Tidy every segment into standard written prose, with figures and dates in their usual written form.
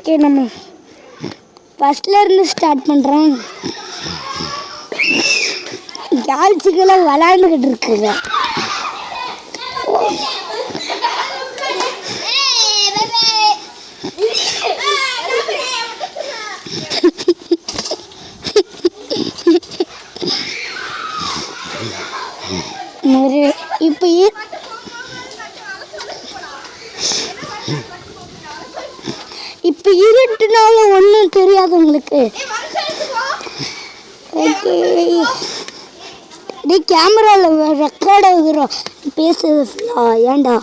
Okay, நம்ம ஃபஸ்ட்ல இருந்து start பண்ணுறோம். கேர்ள்ஸுக்கெல்லாம் விளையாண்டுக்கிட்டு இருக்குங்க. இப்போ இருட்டுனால ஒன்றும் தெரியாது உங்களுக்கு. ஓகே, டே கேமராவில் ரெக்கார்ட் ஆகுறோம் பேசுறது. ஏண்டா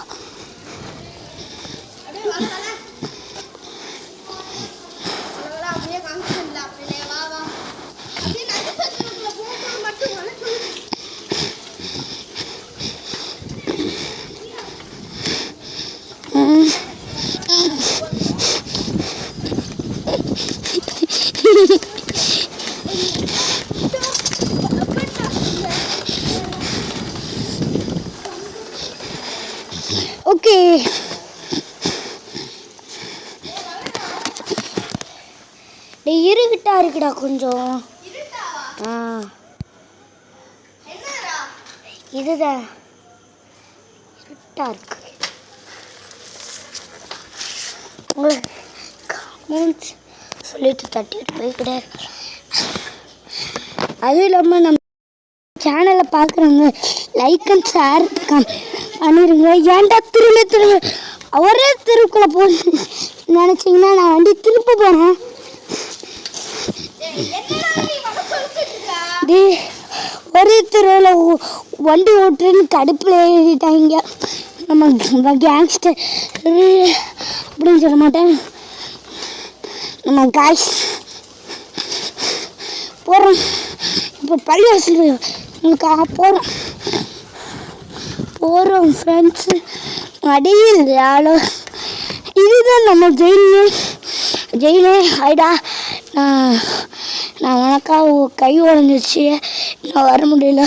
ஓகே, இருக்கிட்டா இருக்குடா கொஞ்சம். இதுதான் இருட்டா இருக்கு. உங்களுக்கு கமெண்ட்ஸ் சொல்லிட்டு தட்டிட்டு போய்கிட்டே. அதுவும் இல்லாமல் நம்ம சேனலை பார்க்குறவங்க லைக் அண்ட் ஷேர் பண்ணிடுங்க. ஏன்டா திரும்ப ஒரே தெருக்குள்ளே போகணும்னு நினச்சிங்கன்னா நான் வண்டி திருப்ப போகிறேன். ஒரே தெருவில் வண்டி ஓட்டுறேன்னு கடுப்பில் ஏறிட்டாங்க. நம்ம கேங்ஸ்டர் அப்படின்னு சொல்ல மாட்டேன். நம்ம காய்ஸ் போகிறோம். இப்போ பள்ளிவாசல் உங்களுக்காக போகிறோம் ஃப்ரெண்ட்ஸு. அடியில் யாழோ இதுதான் நம்ம ஜெயிலே. ஆயிடா, நான் உனக்காக கை உடஞ்சிருச்சு, நான் வர முடியல.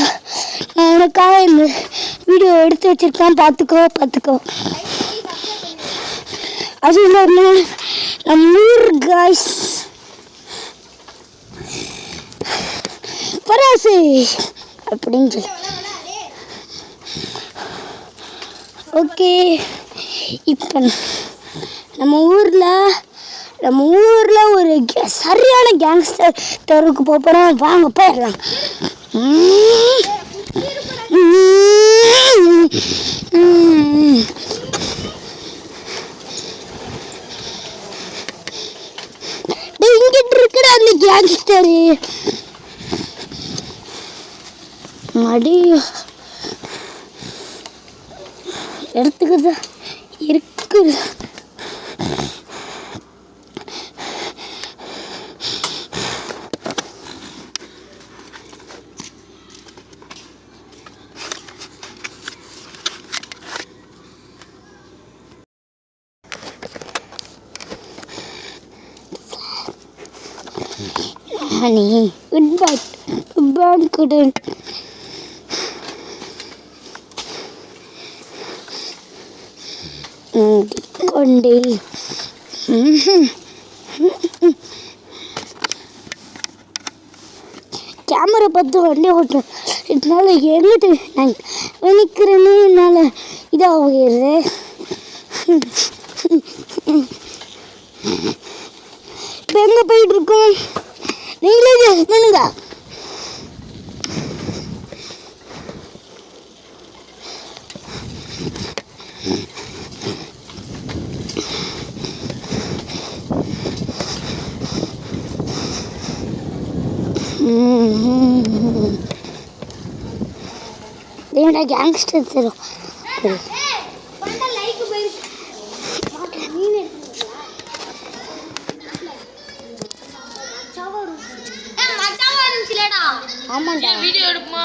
நான் உனக்காக இந்த வீடியோ எடுத்து வச்சுருக்கேன், பார்த்துக்கோ. அது இல்லாமல் நம்ம ஊர் காய்ஸ் பராசு அப்படின்னு சொல்லி. ஓகே, இப்போ நம்ம ஊரில் ஒரு சரியான கேங்ஸ்டர் தெருவுக்கு போகிறோம். வாங்க போயிடலாம். இங்கிட்டு இருக்கிற அந்த கேங்ஸ்டரு மடி எடுத்துக்கிட்டு இருக்குது. honey, goodbye couldn't. கொண்டில் கேமரா பார்த்து வண்டி ஓட்டுறேன். இதனால எங்கிட்டு நான் நினைக்கிறேன்னு என்னால் இதாகிறது. இப்போ எங்கே போயிட்டு இருக்கோம் நீங்களே பண்ணுங்க. ஏன்னா கேங்ஸ்டர் தரும். ஆமாண்டா, வீடியோ எடுப்போமா?